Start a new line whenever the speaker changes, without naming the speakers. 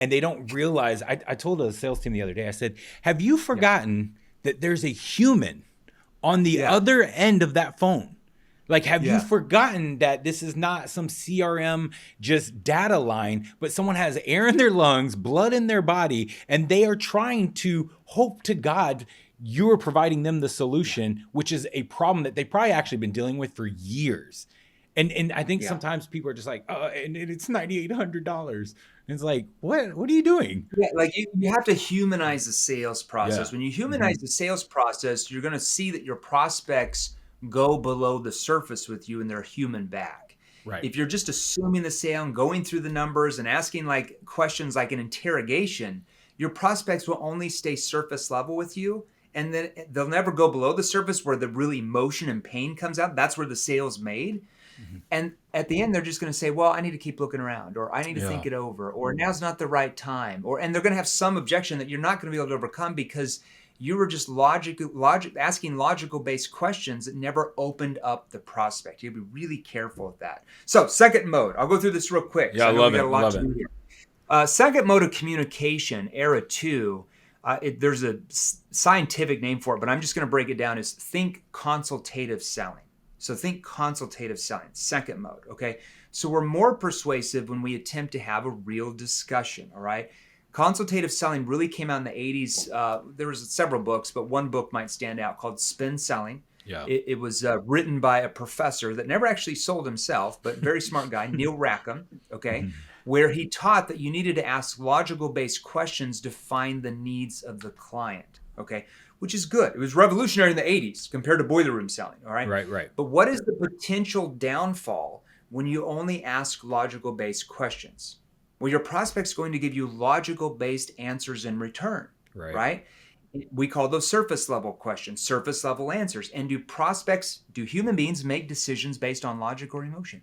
and they don't realize. I told a sales team the other day, I said, have you
Yeah.
forgotten that there's a human on the
Yeah.
other end of that phone? Like, have you
Yeah.
forgotten that this is not some CRM just data line, but someone has air in their lungs, blood in their body, and they are trying to hope to God you are providing them the
Yeah.
solution, which is a problem that they've probably actually been dealing with for years. And I think
Yeah.
sometimes people are just like, and it's $9,800. And it's like, what are you doing?
Yeah, like you have to humanize the sales
Yeah.
process. When you
Hmm.
humanize the sales process, you're going to see that your prospects go below the surface with you and they're human back.
Right.
If you're just assuming the sale and going through the numbers and asking like questions like an interrogation, your prospects will only stay surface level with you, and then they'll never go below the surface where the real emotion and pain comes out. That's where the sale's made.
Hmm.
And at the end, they're just going to say, well, I need to keep looking around, or I need to
Yeah.
think it over, or now's not the right time. And they're going to have some objection that you're not going to be able to overcome because you were just asking logical based questions that never opened up the prospect. You have to be really careful with that. So, second mode, I'll go through this real quick
Yeah,
because
I
I know we
love
got
it.
a
I
lot
love
to
it.
do here. Second mode of communication, era two. There's a scientific name for it, but I'm just going to break it down as think consultative selling. So think consultative selling, second mode, okay? So we're more persuasive when we attempt to have a real discussion, all right? Consultative selling really came out in the 80s. There was several books, but one book might stand out called Spin Selling.
Yeah.
It was written by a professor that never actually sold himself, but very smart guy, Neil Rackham, okay?
Mhm.
Where he taught that you needed to ask logical based questions to find the needs of the client, okay? Which is good. It was revolutionary in the 80s compared to boiler room selling, all right?
Right, right.
But what is the potential downfall when you only ask logical based questions? Well, your prospect's going to give you logical based answers in return,
Right.
right? We call those surface level questions, surface level answers. And do human beings make decisions based on logic or emotion?